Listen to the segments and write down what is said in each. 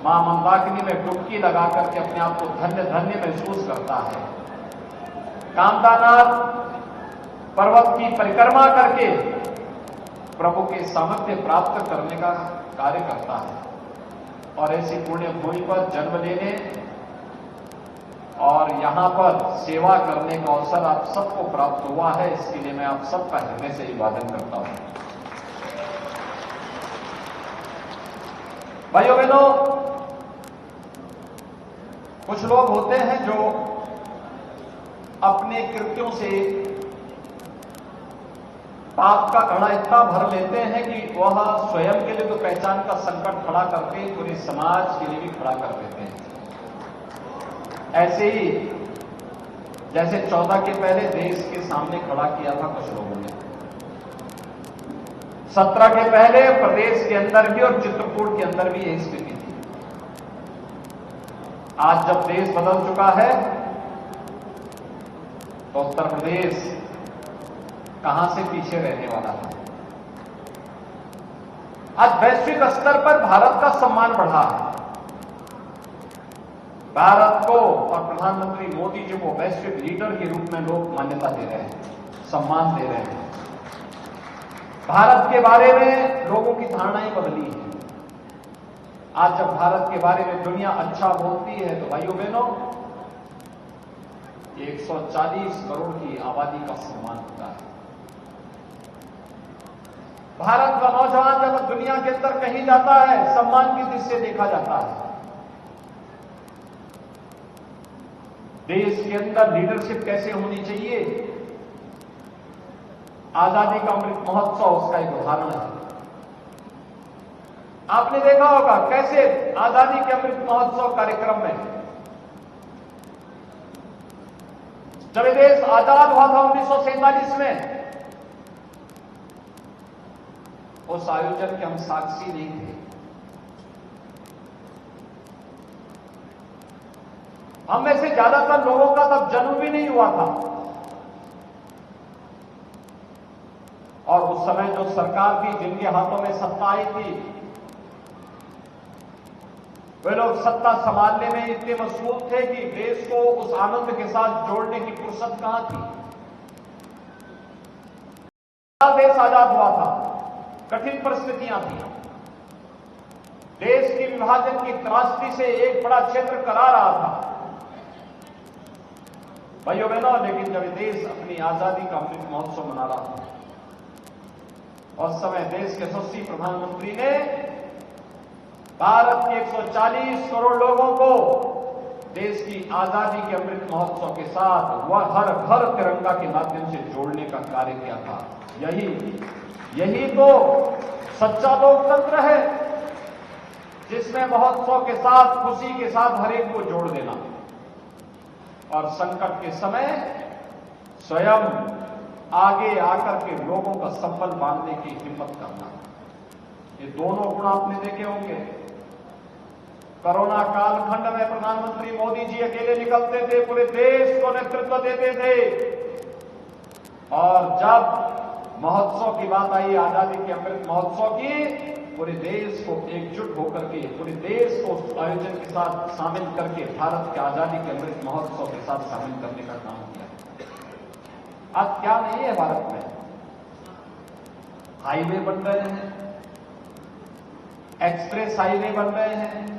मां मंदाकिनी में डुबकी लगा करके अपने आप को धन्य धन्य महसूस करता है। कामदानाथ पर्वत की परिक्रमा करके प्रभु के सामर्थ्य प्राप्त करने का कार्य करता है और ऐसी पुण्य भूमि पर जन्म लेने और यहां पर सेवा करने का अवसर आप सबको प्राप्त हुआ है। इसके लिए मैं आप सबका हृदय से अभिवादन करता हूं। भाइयों बहनों, कुछ लोग होते हैं जो अपने कृत्यों से पाप का घड़ा इतना भर लेते हैं कि वह स्वयं के लिए तो पहचान का संकट खड़ा करके पूरे समाज के लिए भी खड़ा कर देते हैं। ऐसे ही जैसे 14 के पहले देश के सामने खड़ा किया था कुछ लोगों ने, 17 के पहले प्रदेश के अंदर भी और चित्रकूट के अंदर भी यही स्थिति थी। आज जब देश बदल चुका है तो उत्तर प्रदेश कहां से पीछे रहने वाला था। आज वैश्विक स्तर पर भारत का सम्मान बढ़ा है। भारत को और प्रधानमंत्री मोदी जी को वैश्विक लीडर के रूप में लोग मान्यता दे रहे हैं, सम्मान दे रहे हैं। भारत के बारे में लोगों की धारणाएं बदली हैं। आज जब भारत के बारे में दुनिया अच्छा बोलती है तो भाइयों बहनों, 140 करोड़ की आबादी का सम्मान होता है। भारत का नौजवान जब दुनिया के अंदर कहीं जाता है, सम्मान की दृष्टि से देखा जाता है। देश के अंदर लीडरशिप कैसे होनी चाहिए, आजादी का अमृत महोत्सव उसका एक उदाहरण है। आपने देखा होगा कैसे आजादी के अमृत महोत्सव कार्यक्रम में जब ये देश आजाद हुआ था 1947 में, उस आयोजन के हम साक्षी नहीं थे। हम में से ज्यादातर लोगों का तब जन्म भी नहीं हुआ था और उस समय जो सरकार थी, जिनके हाथों में सत्ता आई थी, वे लोग सत्ता संभालने में इतने मशगूल थे कि देश को उस आनंद के साथ जोड़ने की फुर्सत कहां थी। देश आजाद हुआ था, कठिन परिस्थितियां थी, देश की विभाजन की त्रासदी से एक बड़ा क्षेत्र करा रहा था। भाइयों बहनों, लेकिन जब देश अपनी आजादी का अमृत महोत्सव मना रहा था और समय देश के यशस्वी प्रधानमंत्री ने भारत के 140 करोड़ लोगों को देश की आजादी के अमृत महोत्सव के साथ वह हर घर तिरंगा के माध्यम से जोड़ने का कार्य किया था। यही तो सच्चा लोकतंत्र है, जिसमें महोत्सव के साथ, खुशी के साथ हर एक को जोड़ देना और संकट के समय स्वयं आगे आकर के लोगों का संबल बांधने की हिम्मत करना। ये दोनों गुण आपने देखे होंगे। कोरोना कालखंड में प्रधानमंत्री मोदी जी अकेले निकलते थे, पूरे देश को नेतृत्व देते थे, और जब महोत्सव की बात आई, आजादी के अमृत महोत्सव की, पूरे देश को एकजुट होकर के, पूरे देश को उस आयोजन के साथ शामिल करके भारत के आजादी के अमृत महोत्सव के साथ शामिल करने का काम किया। आज क्या नहीं है भारत में, हाईवे बन रहे हैं, एक्सप्रेस हाईवे बन रहे हैं,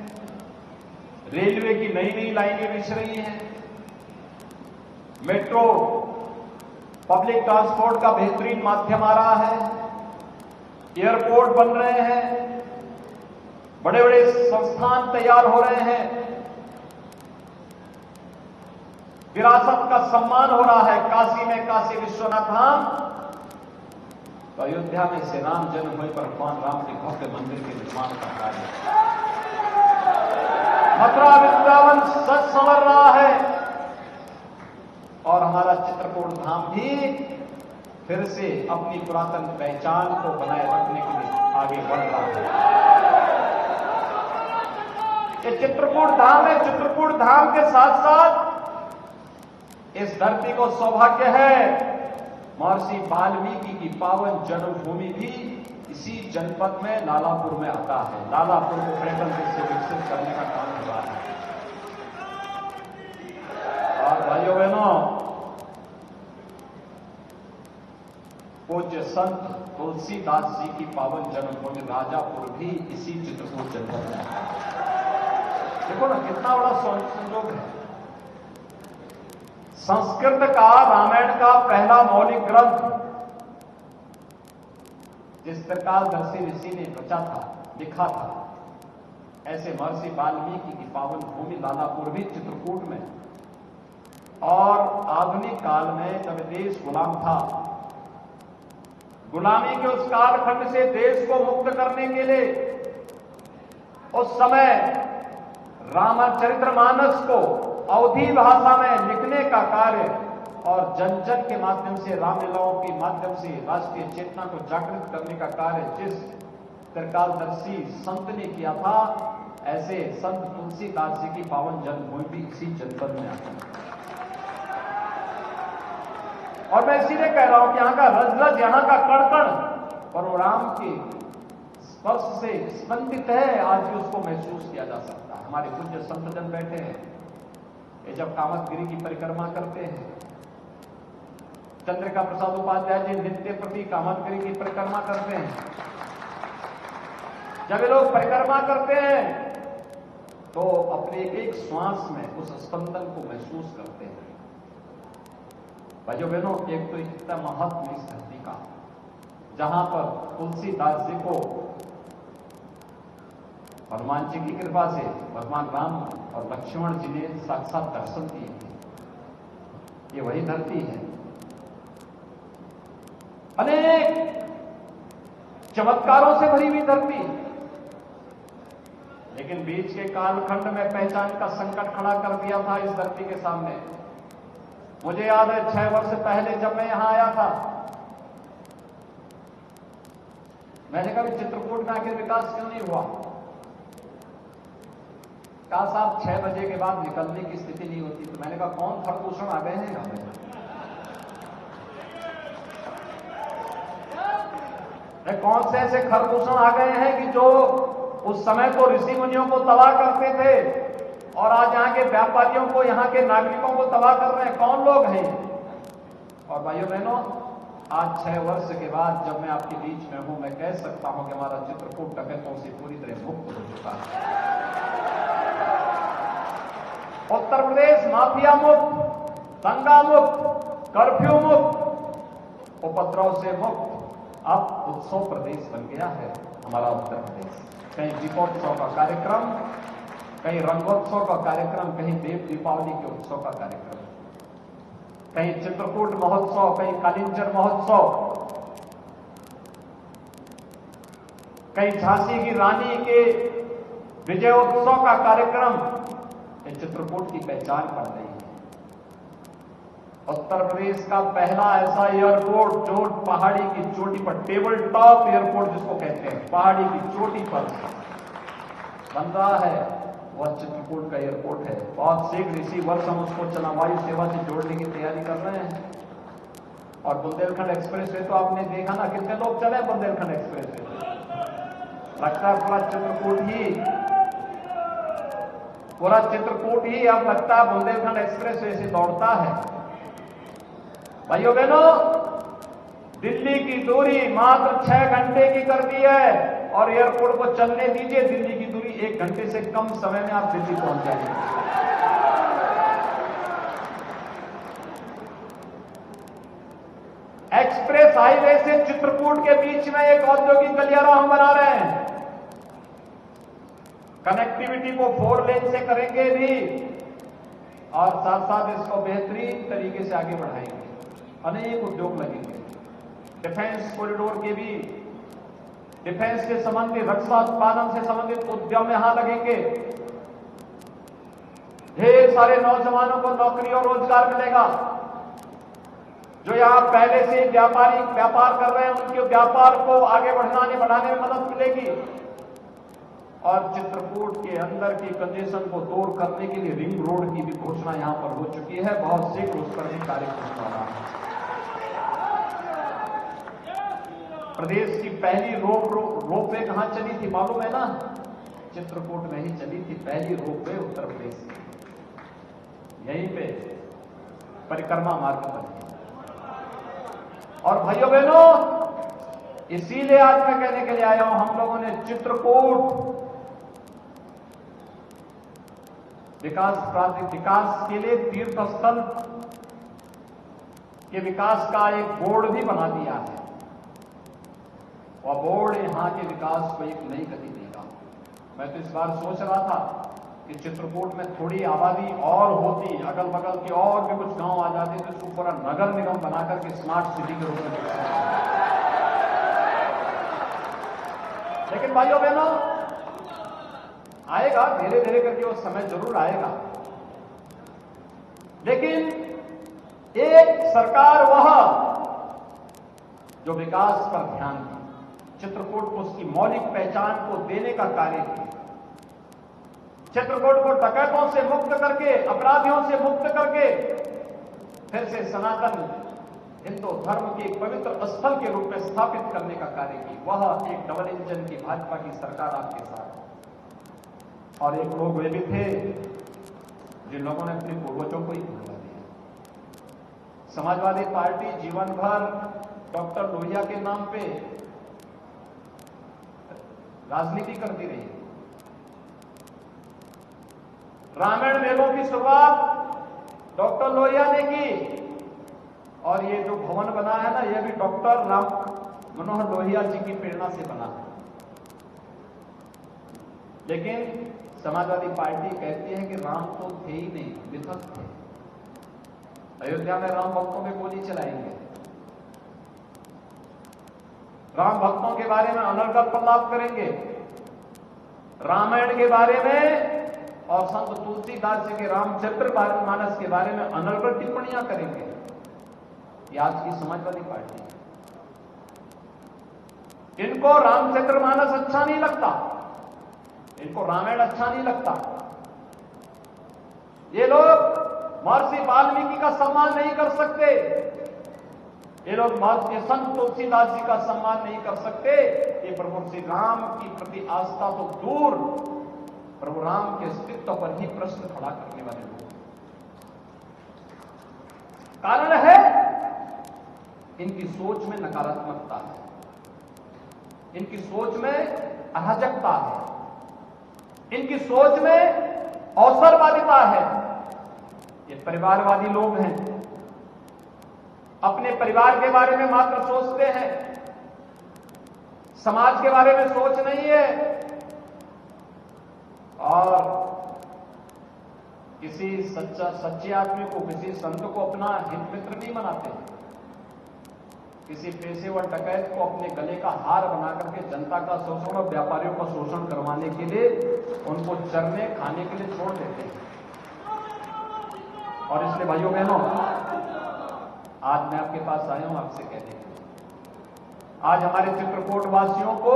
रेलवे की नई नई लाइनें बिछ रही हैं, मेट्रो पब्लिक ट्रांसपोर्ट का बेहतरीन माध्यम आ रहा है, एयरपोर्ट बन रहे हैं, बड़े बड़े संस्थान तैयार हो रहे हैं, विरासत का सम्मान हो रहा है। काशी में काशी विश्वनाथ धाम, तो अयोध्या में श्री राम जन्म हुए पर भगवान राम के भव्य मंदिर के निर्माण का कार्य, मथुरा वृंदावन सच संवर रहा है और हमारा चित्रकूट धाम भी फिर से अपनी पुरातन पहचान को बनाए रखने के लिए आगे बढ़ रहा है। ये चित्रकूट धाम है। चित्रकूट धाम के साथ साथ इस धरती को सौभाग्य है, महर्षि वाल्मीकि की पावन जन्मभूमि भी इसी जनपद में लालापुर में आता है। लालापुर को पर्यटन से विकसित करने का संत तुलसीदास जी की पावन जन्मभूमि राजापुर भी इसी चित्रकूट जनपद में आता है। देखो ना कितना बड़ा संयोग है। संस्कृत का रामायण का पहला मौलिक ग्रंथ जिस त्रिकालदर्शी ऋषि ने रचा था, लिखा था, ऐसे महर्षि वाल्मीकि की पावन भूमि लालापुर भी चित्रकूट में। और आधुनिक काल में जब देश गुलाम था, गुलामी के उस कालखंड से देश को मुक्त करने के लिए उस समय रामचरितमानस को अवधी भाषा में लिखने का कार्य और जन जन के माध्यम से, रामलीलाओं के माध्यम से राष्ट्रीय चेतना को जागृत करने का कार्य जिस त्रिकालदर्शी संत ने किया था, ऐसे संत तुलसीदास जी की पावन जन्मभूमि भी इसी जनपद में आती है। और मैं इसीलिए कह रहा हूं कि यहां का रज रज, यहां का कण कण परशुराम के स्पर्श से स्पंदित है। आज भी उसको महसूस किया जा सकता है। हमारे पूज्य संतजन बैठे हैं, ये जब कामतगिरी की परिक्रमा करते हैं, चंद्रिका प्रसाद उपाध्याय जी नित्य प्रति कामतगिरी की परिक्रमा करते हैं। जब ये लोग परिक्रमा करते हैं तो अपने एक श्वास में उस स्पंदन को महसूस करते हैं। भाइयों बहनों, एक तो इतना महत्व इस धरती का, जहां पर तुलसीदास जी को हनुमान जी की कृपा से भगवान राम और लक्ष्मण जी ने साक्षात दर्शन दिए थे। ये वही धरती है। अनेक चमत्कारों से भरी हुई धरती, लेकिन बीच के कालखंड में पहचान का संकट खड़ा कर दिया था इस धरती के सामने। मुझे याद है 6 वर्ष पहले जब मैं यहां आया था, मैंने कहा चित्रकूट में आखिर विकास क्यों नहीं हुआ। कहा साहब 6 बजे के बाद निकलने की स्थिति नहीं होती। तो मैंने कहा कौन खरदूषण आ गए हैं यहां पे? कौन से ऐसे खरदूषण आ गए हैं कि जो उस समय तो ऋषि मुनियों को तबाह करते थे और आज यहां के व्यापारियों को, यहां के नागरिकों को तबाह कर रहे हैं? कौन लोग हैं? और भाइयों बहनों, आज 6 वर्ष के बाद जब मैं आपके बीच में हूं, मैं कह सकता हूं कि हमारा चित्रकूट डकैतों से पूरी तरह मुक्त हो चुका है। उत्तर प्रदेश माफिया मुक्त, दंगा मुक्त, कर्फ्यू मुक्त, उपद्रव से मुक्त, अब उत्सव प्रदेश बन गया है हमारा उत्तर प्रदेश। कहीं दीपोत्सव का कार्यक्रम, कहीं रंगोत्सव का कार्यक्रम, कहीं देव दीपावली के उत्सव का कार्यक्रम, कहीं चित्रकूट महोत्सव, कहीं कालिंजर महोत्सव, कहीं झांसी की रानी के विजयोत्सव का कार्यक्रम। ये चित्रकूट की पहचान बन रही है। उत्तर प्रदेश का पहला ऐसा एयरपोर्ट जो पहाड़ी की चोटी पर, टेबल टॉप एयरपोर्ट जिसको कहते हैं, पहाड़ी की चोटी पर बन रहा है, वह चित्रकूट का एयरपोर्ट है। बहुत शीघ्र इसी वर्ष हम उसको चला वायु सेवा से जोड़ने की तैयारी कर रहे हैं। और बुंदेलखंड एक्सप्रेस वे तो आपने देखा ना, कितने लोग चले बुंदेलखंड एक्सप्रेस वे। लगता है पूरा चित्रकूट ही अब लगता है बुंदेलखंड एक्सप्रेस वे से दौड़ता है। भाइयों बहनों, दिल्ली की दूरी मात्र 6 घंटे की कर दी है और एयरपोर्ट को चलने दीजिए, दिल्ली की दूरी 1 घंटे से कम समय में आप दिल्ली पहुंच जाएंगे। एक्सप्रेस हाईवे से चित्रकूट के बीच में एक औद्योगिक गलियारा हम बना रहे हैं। कनेक्टिविटी को 4 लेन से करेंगे भी और साथ साथ इसको बेहतरीन तरीके से आगे बढ़ाएंगे। अनेक उद्योग लगेंगे। डिफेंस कॉरिडोर के भी, डिफेंस के संबंधित, रक्षा उत्पादन से संबंधित उद्यम यहां लगेंगे। ढेर सारे नौजवानों को नौकरी और रोजगार मिलेगा। जो यहां पहले से व्यापार कर रहे हैं, उनके व्यापार को आगे बढ़ाने में मदद मिलेगी। और चित्रकूट के अंदर की कंजेशन को दूर करने के लिए रिंग रोड की भी घोषणा यहां पर हो चुकी है। बहुत शीघ्र उस पर भी कार्य हो रहा है। प्रदेश की पहली रोपवे कहां चली थी मालूम है ना? चित्रकूट में ही चली थी पहली रोपवे उत्तर प्रदेश की। यहीं पे परिक्रमा मार्ग पर। और भाइयों बहनों, इसीलिए आज मैं कहने के लिए आया हूं, हम लोगों ने चित्रकूट विकास के लिए तीर्थ स्थल के विकास का एक बोर्ड भी बना दिया है। वह बोर्ड यहां के विकास को एक नई गति देगा। मैं तो इस बार सोच रहा था कि चित्रकूट में थोड़ी आबादी और होती, अगल बगल के और भी कुछ गांव आ जाते तो इसको पूरा नगर निगम बनाकर के स्मार्ट सिटी के रूप में विकसित। लेकिन भाइयों बहनों, आएगा धीरे धीरे करके वो समय जरूर आएगा। लेकिन एक सरकार वह जो विकास पर ध्यान दी, चित्रकूट को उसकी मौलिक पहचान को देने का कार्य किया, चित्रकूट को डकैतों से मुक्त करके, अपराधियों से मुक्त करके फिर से सनातन हिंदू धर्म के एक पवित्र स्थल के रूप में स्थापित करने का कार्य की। वह एक डबल इंजन की भाजपा की सरकार आपके साथ। और एक लोग वे भी थे जिन लोगों ने अपने पूर्वजों को ही भुलवा दिया। समाजवादी पार्टी जीवन भर डॉक्टर लोहिया के नाम पे राजनीति करती रही। रामायण मेलों की शुरुआत डॉक्टर लोहिया ने की, और ये जो भवन बना है ना, यह भी डॉक्टर राम मनोहर लोहिया जी की प्रेरणा से बना है। लेकिन समाजवादी पार्टी कहती है कि राम तो थे ही नहीं, विधक थे। अयोध्या में राम भक्तों पे गोली चलाएंगे, राम भक्तों के बारे में अनर्गल प्रलाप करेंगे, रामायण के बारे में और संत तुलसीदास जी के रामचरित्र मानस के बारे में अनर्गल टिप्पणियां करेंगे। ये आज की समाजवादी पार्टी है। इनको रामचरित्र मानस अच्छा नहीं लगता, इनको रामायण अच्छा नहीं लगता। ये लोग महर्षि वाल्मीकि का सम्मान नहीं कर सकते, ये लोग महर्षि संत तुलसीदास जी का सम्मान नहीं कर सकते। ये प्रभु श्री राम की प्रति आस्था तो दूर, प्रभु राम के अस्तित्व पर ही प्रश्न खड़ा करने वाले लोग। कारण है इनकी सोच में नकारात्मकता है, इनकी सोच में अराजकता है, इनकी सोच में अवसरवादिता है। ये परिवारवादी लोग हैं, अपने परिवार के बारे में मात्र सोचते हैं, समाज के बारे में सोच नहीं है। और किसी सच्चे आदमी को, किसी संत को अपना हित मित्र नहीं बनाते हैं। किसी पेशेवर डकैत को अपने गले का हार बना करके जनता का शोषण और व्यापारियों का शोषण करवाने के लिए उनको चरने खाने के लिए छोड़ देते हैं। और इसलिए भाइयों बहनों, आज मैं आपके पास आया हूं आपसे कहने के लिए, आज हमारे चित्रकूट वासियों को,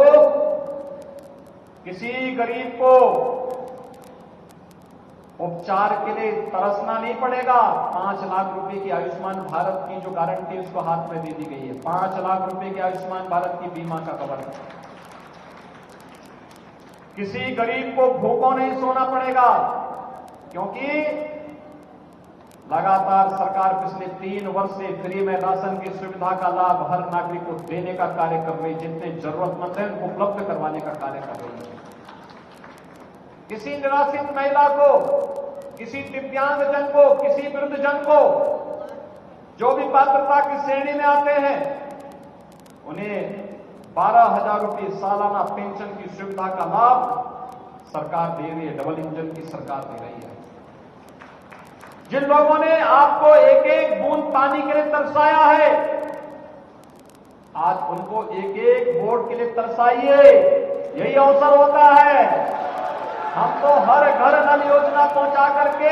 किसी गरीब को उपचार के लिए तरसना नहीं पड़ेगा। 5 लाख रुपए की आयुष्मान भारत की जो गारंटी उसको हाथ में दे दी गई है, 5 लाख रुपए की आयुष्मान भारत की बीमा का कवर। किसी गरीब को भूखों नहीं सोना पड़ेगा, क्योंकि लगातार सरकार पिछले 3 वर्ष से फ्री में राशन की सुविधा का लाभ हर नागरिक को देने का कार्य कर रही है, जितने जरूरतमंद हैं उनको उपलब्ध करवाने का कार्य कर रही है। किसी निराश्रित महिला को, किसी दिव्यांग जन को, किसी वृद्ध जन को, जो भी पात्रता की श्रेणी में आते हैं, उन्हें 12,000 रुपये सालाना पेंशन की सुविधा का लाभ सरकार दे रही है, डबल इंजन की सरकार दे रही है। जिन लोगों ने आपको एक एक बूंद पानी के लिए तरसाया है, आज उनको एक एक वोट के लिए तरसाइए। यही अवसर होता है। हम तो हर घर नल योजना पहुंचा करके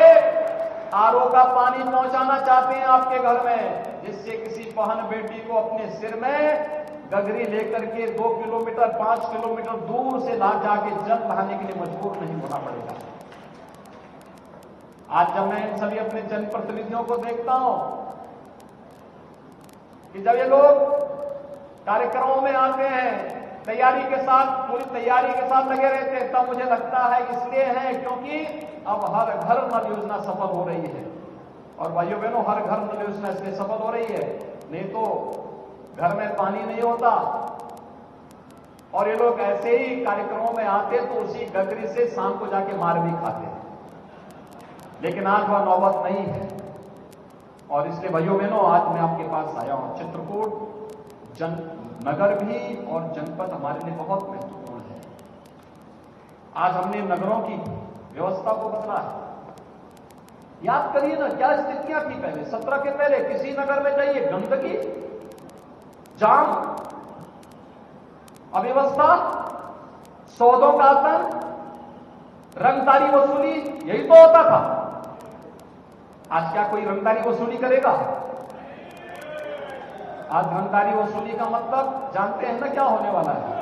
आरओ का पानी पहुंचाना चाहते हैं आपके घर में, जिससे किसी बहन बेटी को अपने सिर में गगरी लेकर के 2 किलोमीटर 5 किलोमीटर दूर से ला जाके जल लाने के लिए मजबूर नहीं होना पड़ेगा। आज जब मैं इन सभी अपने जनप्रतिनिधियों को देखता हूं कि जब ये लोग कार्यक्रमों में आते हैं, तैयारी के साथ, पूरी तैयारी के साथ लगे रहते हैं, तब मुझे लगता है इसलिए है क्योंकि अब हर घर नल योजना सफल हो रही है। और भाइयों बहनों, हर घर नल योजना इसलिए सफल हो रही है, नहीं तो घर में पानी नहीं होता, और ये लोग ऐसे ही कार्यक्रमों में आते तो उसी गगरी से शाम को जाके मार भी खाते। लेकिन आज वह नौबत नहीं है और इसलिए भाइयों बहनों आज मैं आपके पास आया हूं। चित्रकूट नगर भी और जनपद हमारे लिए बहुत महत्वपूर्ण है। आज हमने नगरों की व्यवस्था को बदला है। याद करिए ना क्या स्थितियां थी पहले, 17 के पहले किसी नगर में जाइए गंदगी, जाम, अव्यवस्था, सौदों का आतंक, रंगदारी वसूली, यही तो होता था। आज क्या कोई रंगदारी वसूली करेगा? आज रंगदारी वसूली का मतलब जानते हैं ना क्या होने वाला है?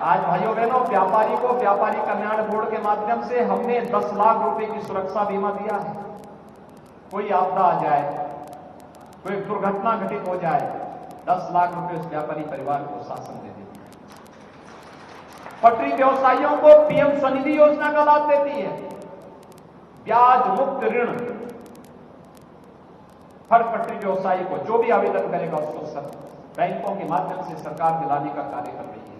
आज भाइयों बहनों व्यापारी को व्यापारी कल्याण बोर्ड के माध्यम से हमने 10 लाख रुपए की सुरक्षा बीमा दिया है। कोई आपदा आ जाए, कोई दुर्घटना घटित हो जाए, 10 लाख रुपए उस व्यापारी परिवार को शासन दे देती है। पटरी व्यवसायियों को पीएम स्वनिधि योजना का लाभ देती है। ब्याज मुक्त ऋण हर पटरी व्यवसायी को जो भी आवेदन करेगा उसको बैंकों के माध्यम से सरकार दिलाने का कार्य कर रही है।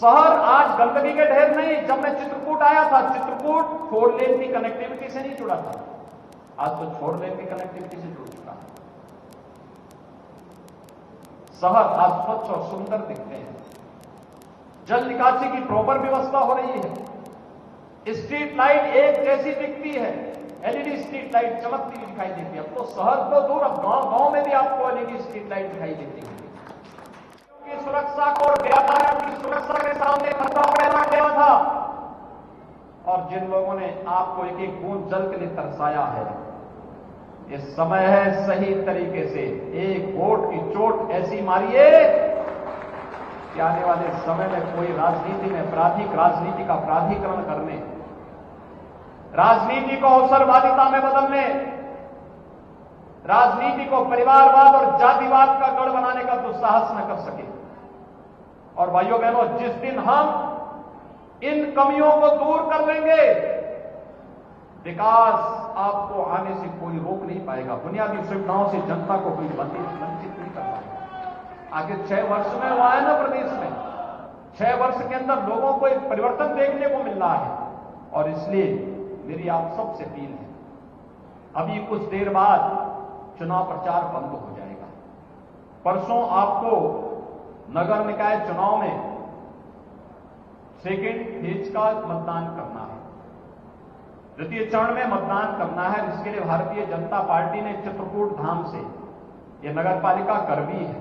शहर आज गंदगी के ढेर नहीं। जब मैं चित्रकूट आया था, चित्रकूट 4 लेन की कनेक्टिविटी से नहीं जुड़ा था, आज तो 4 लेन की कनेक्टिविटी से जुड़ चुका है। शहर आज स्वच्छ और सुंदर दिखते हैं। जल निकासी की प्रॉपर व्यवस्था हो रही है। स्ट्रीट लाइट एक जैसी दिखती है, एलईडी स्ट्रीट लाइट चमकती हुई दिखाई देती है। अब तो शहर तो दूर, अब गांव में भी आपको एलईडी स्ट्रीट लाइट दिखाई देती है। की सुरक्षा को और व्यापारियों की सुरक्षा के सामने खतरा पैदा किया था और जिन लोगों ने आपको एक एक बूंद जल के लिए तरसाया है, ये समय है सही तरीके से एक वोट की चोट ऐसी मारिए कि आने वाले समय में कोई राजनीति में आपराधिक राजनीति का प्राधिकरण करने, राजनीति को अवसरवादिता में बदलने, राजनीति को परिवारवाद और जातिवाद का गढ़ बनाने का दुस्साहस न कर सके। और भाइयों बहनों जिस दिन हम इन कमियों को दूर कर लेंगे, विकास आपको आने से कोई रोक नहीं पाएगा। बुनियादी सुविधाओं से जनता को कोई वंचित नहीं कर पाएगा। आगे 6 वर्ष में हुआ है ना प्रदेश में, 6 वर्ष के अंदर लोगों को एक परिवर्तन देखने को मिल रहा है। और इसलिए मेरी आप सबसे अपील है, अभी कुछ देर बाद चुनाव प्रचार बंद हो जाएगा। परसों आपको नगर निकाय चुनाव में सेकेंड फेज का मतदान करना है, द्वितीय चरण में मतदान करना है। जिसके लिए भारतीय जनता पार्टी ने चित्रकूट धाम से यह नगर पालिका कर्मी है,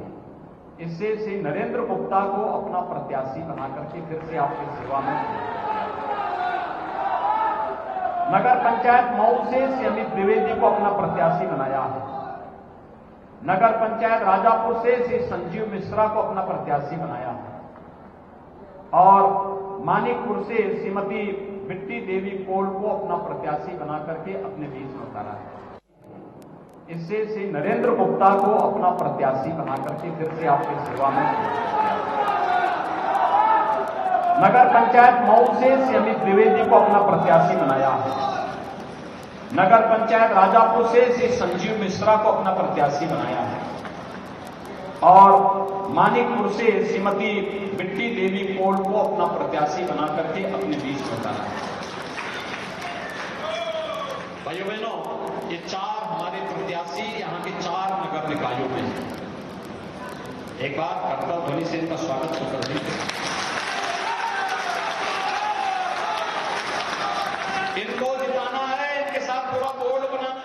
इससे श्री नरेंद्र गुप्ता को अपना प्रत्याशी बना करके फिर से आपकी सेवा में, नगर पंचायत मऊ से श्री अमित द्विवेदी को अपना प्रत्याशी बनाया है, नगर पंचायत राजापुर से श्री संजीव मिश्रा को अपना प्रत्याशी बनाया है और मानिकपुर से श्रीमती बिट्टी देवी कोल को अपना प्रत्याशी बना करके अपने बीच में उतारा है। इससे श्री नरेंद्र गुप्ता को अपना प्रत्याशी बना करके फिर से आपकी सेवा में, नगर पंचायत मऊ से श्री अमित द्विवेदी को अपना प्रत्याशी बनाया है, नगर पंचायत राजापुर से श्री संजीव मिश्रा को अपना प्रत्याशी बनाया है और मानिकपुर से श्रीमती बिट्टी देवी कोल को अपना प्रत्याशी बना करके अपने बीच में उतारा है। भाइयों बहनों, ये 4 हमारे प्रत्याशी यहां के 4 नगर निकायों में हैं। एक बार करतल ध्वनि से इनका स्वागत तो कर दीजिए। इनको जिताना है, इनके साथ पूरा बोर्ड बनाना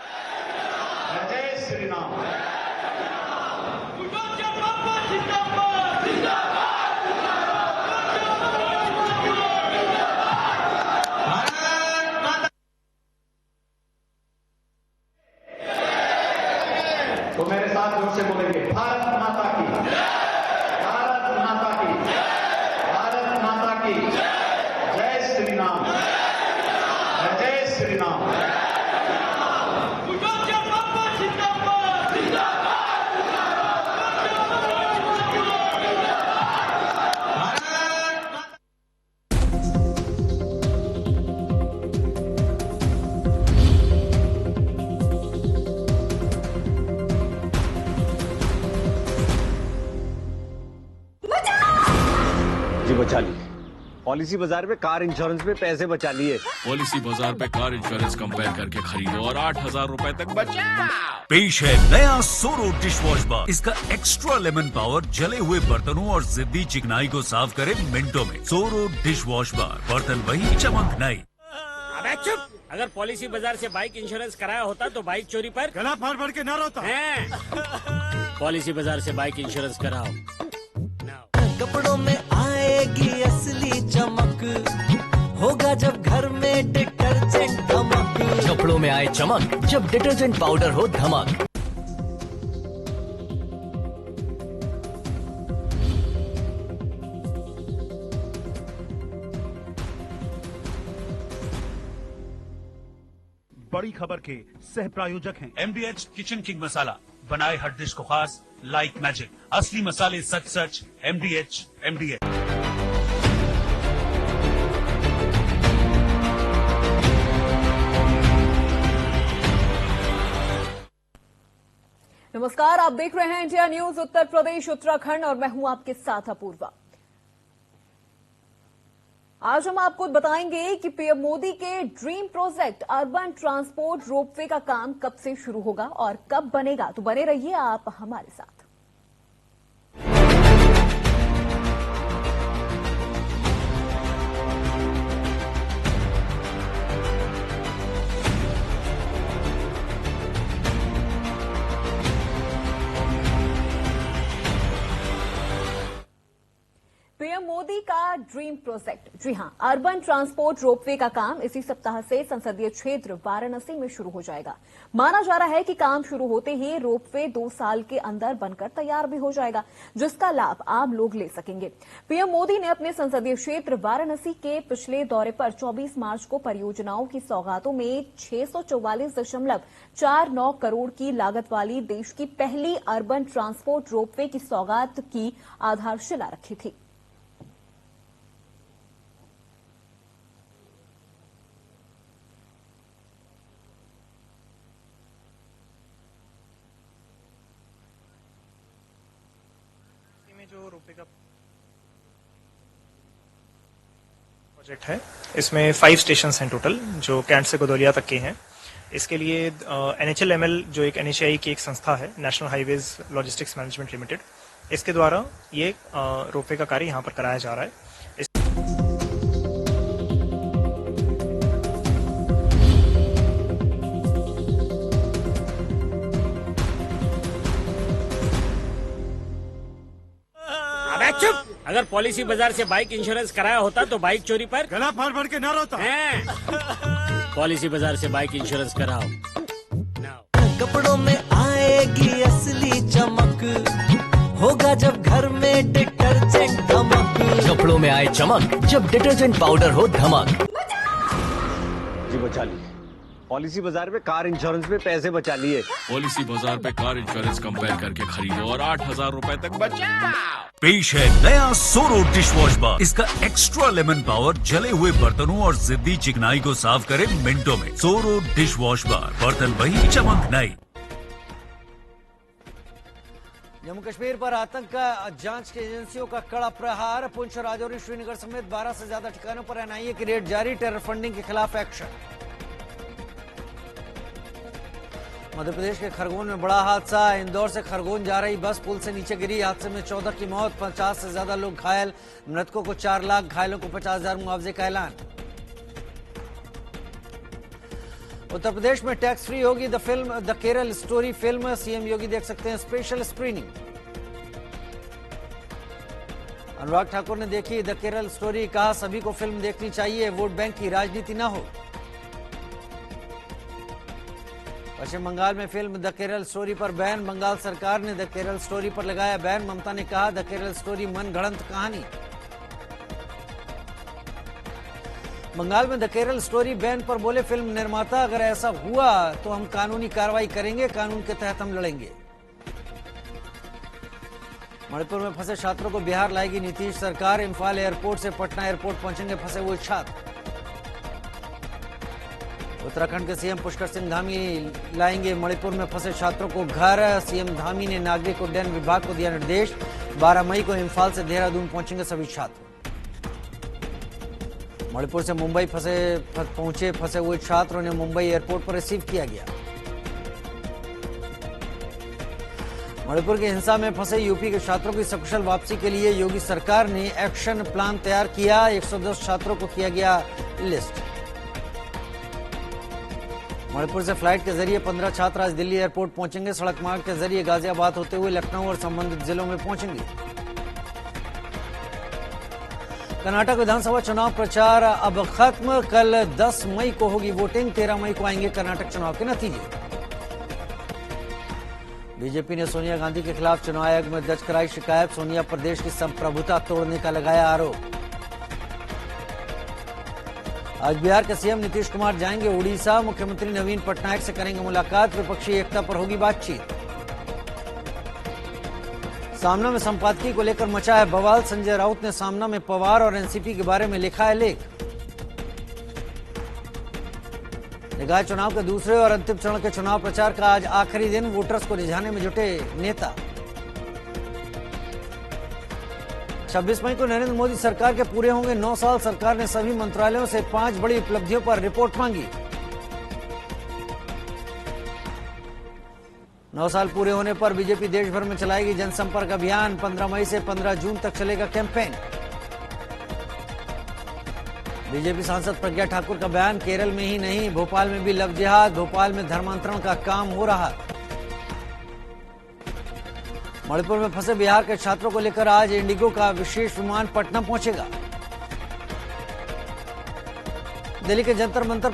है। जय श्री राम। तो मेरे साथ जोर से बोलेंगे, भारत माता की, भारत माता की। जी बचा लिए। पॉलिसी बाजार में कार इंश्योरेंस में पैसे बचा लिए। पॉलिसी बाजार पे कार इंश्योरेंस कंपेयर करके खरीदो और 8,000 रुपए तक बचाओ। पेश है नया सोरो डिश वॉश बार। इसका एक्स्ट्रा लेमन पावर जले हुए बर्तनों और जिद्दी चिकनाई को साफ करे मिनटों में। सोरो डिश वॉश बार, बर्तन वही चमक नहीं। अबे चुप! अगर पॉलिसी बाजार से बाइक इंश्योरेंस कराया होता तो बाइक चोरी पर गला फाड़ फाड़ के ना रोता। पॉलिसी बाजार से बाइक इंश्योरेंस कराओ। कपड़ों में आएगी असली चमक, होगा जब घर में डिटर्जेंट धमक। कपड़ों में आए चमक जब डिटर्जेंट पाउडर हो धमक। बड़ी खबर के सह प्रायोजक हैं MDH किचन किंग मसाला। बनाए हर डिश को खास लाइक मैजिक। असली मसाले सच सच MDH। नमस्कार, आप देख रहे हैं इंडिया न्यूज उत्तर प्रदेश उत्तराखंड और मैं हूं आपके साथ अपूर्वा। आज हम आपको बताएंगे कि पीएम मोदी के dream project urban transport ropeway का काम कब से शुरू होगा और कब बनेगा। तो बने रहिए आप हमारे साथ। पीएम मोदी का ड्रीम प्रोजेक्ट, जी हां, अर्बन ट्रांसपोर्ट रोपवे का काम इसी सप्ताह से संसदीय क्षेत्र वाराणसी में शुरू हो जाएगा। माना जा रहा है कि काम शुरू होते ही रोपवे 2 साल के अंदर बनकर तैयार भी हो जाएगा, जिसका लाभ आम लोग ले सकेंगे। पीएम मोदी ने अपने संसदीय क्षेत्र वाराणसी के पिछले दौरे पर 24 मार्च को परियोजनाओं की सौगातों में 644.49 करोड़ की लागत वाली देश की पहली अर्बन ट्रांसपोर्ट रोपवे की सौगात की आधारशिला रखी थी। जो रोपवे का प्रोजेक्ट है, इसमें 5 स्टेशन हैं टोटल, जो कैंट से गोदौलिया तक के हैं। इसके लिए NHLML जो एक NHAI की एक संस्था है, national highways logistics management limited, इसके द्वारा ये रोपवे का कार्य यहाँ पर कराया जा रहा है। चुप! अगर पॉलिसी बाजार से बाइक इंश्योरेंस कराया होता तो बाइक चोरी पर गला फाड़ फाड़ के ना रोता। पॉलिसी बाजार से बाइक इंश्योरेंस कराओ। कपड़ों में आएगी असली चमक, होगा जब घर में डिटर्जेंट धमक। कपड़ों में आए चमक जब डिटर्जेंट पाउडर हो धमक। जी बचा लिए। पॉलिसी बाजार में कार इंश्योरेंस में पैसे बचा लिए। पॉलिसी बाजार पे कार इंश्योरेंस कंपेयर करके खरीदो और 8,000 रुपए तक बचाओ। पेश है नया सोरो डिश वॉश बार। इसका एक्स्ट्रा लेमन पावर जले हुए बर्तनों और जिद्दी चिकनाई को साफ करे मिनटों में। सोरो डिश वॉश बार, बर्तन वही चमक नहीं। जम्मू कश्मीर पर आतंक का जांच की एजेंसियों का कड़ा प्रहार। पुंछ, राजौरी, श्रीनगर समेत 12 से ज्यादा ठिकानों पर NIA की रेड जारी। टेरर फंडिंग के खिलाफ एक्शन। मध्य प्रदेश के खरगोन में बड़ा हादसा। इंदौर से खरगोन जा रही बस पुल से नीचे गिरी। हादसे में 14 की मौत, 50 से ज्यादा लोग घायल। मृतकों को 4 लाख, घायलों को 50,000 मुआवजे का ऐलान। उत्तर प्रदेश में टैक्स फ्री होगी the Kerala story film. CM योगी देख सकते हैं स्पेशल स्क्रीनिंग। अनुराग ठाकुर ने देखी द केरल स्टोरी, कहा सभी को फिल्म देखनी चाहिए, वोट बैंक की राजनीति न हो। पश्चिम बंगाल में फिल्म द केरल स्टोरी पर बैन। बंगाल सरकार ने द केरल स्टोरी पर लगाया बैन। ममता ने कहा द केरल स्टोरी मनगढ़ंत कहानी। बंगाल में द केरल स्टोरी बैन पर बोले फिल्म निर्माता, अगर ऐसा हुआ तो हम कानूनी कार्रवाई करेंगे, कानून के तहत हम लड़ेंगे। मणिपुर में फंसे छात्रों को बिहार लाएगी नीतीश सरकार। इम्फाल एयरपोर्ट से पटना एयरपोर्ट पहुंचेंगे फंसे हुए छात्र। उत्तराखंड के CM पुष्कर सिंह धामी लाएंगे मणिपुर में फंसे छात्रों को घर। CM धामी ने नागरिक उड्डयन विभाग को दिया निर्देश। 12 मई को इम्फाल से देहरादून पहुंचेंगे सभी छात्र। मणिपुर से मुंबई पहुंचे फंसे हुए छात्रों ने मुंबई एयरपोर्ट पर रिसीव किया गया। मणिपुर की हिंसा में फंसे यूपी के छात्रों की सकुशल वापसी के लिए योगी सरकार ने एक्शन प्लान तैयार किया। 110 छात्रों को किया गया लिस्ट। मणिपुर से फ्लाइट के जरिए 15 छात्र आज दिल्ली एयरपोर्ट पहुंचेंगे। सड़क मार्ग के जरिए गाजियाबाद होते हुए लखनऊ और संबंधित जिलों में पहुंचेंगे। कर्नाटक विधानसभा चुनाव प्रचार अब खत्म। कल 10 मई को होगी वोटिंग। 13 मई को आएंगे कर्नाटक चुनाव के नतीजे। बीजेपी ने सोनिया गांधी के खिलाफ चुनाव आयोग में दर्ज कराई शिकायत। सोनिया प्रदेश की संप्रभुता तोड़ने का लगाया आरोप। आज बिहार के सीएम नीतीश कुमार जाएंगे उड़ीसा। मुख्यमंत्री नवीन पटनायक से करेंगे मुलाकात। विपक्षी एकता पर होगी बातचीत। सामना में संपादकीय को लेकर मचा है बवाल। संजय राउत ने सामना में पवार और एनसीपी के बारे में लिखा है लेख। निकाय चुनाव के दूसरे और अंतिम चरण के चुनाव प्रचार का आज आखिरी दिन। वोटर्स को रिझाने में जुटे नेता। 26 मई को नरेंद्र मोदी सरकार के पूरे होंगे 9 साल। सरकार ने सभी मंत्रालयों से 5 बड़ी उपलब्धियों पर रिपोर्ट मांगी। 9 साल पूरे होने पर बीजेपी देश भर में चलाएगी जनसंपर्क अभियान। 15 मई से 15 जून तक चलेगा कैंपेन। बीजेपी सांसद प्रज्ञा ठाकुर का बयान। केरल में ही नहीं भोपाल में भी लव जिहाद। भोपाल में धर्मांतरण का काम हो रहा। मणिपुर में फंसे बिहार के छात्रों को लेकर आज इंडिगो का विशेष विमान पटना पहुंचेगा। दिल्ली के जंतर मंतर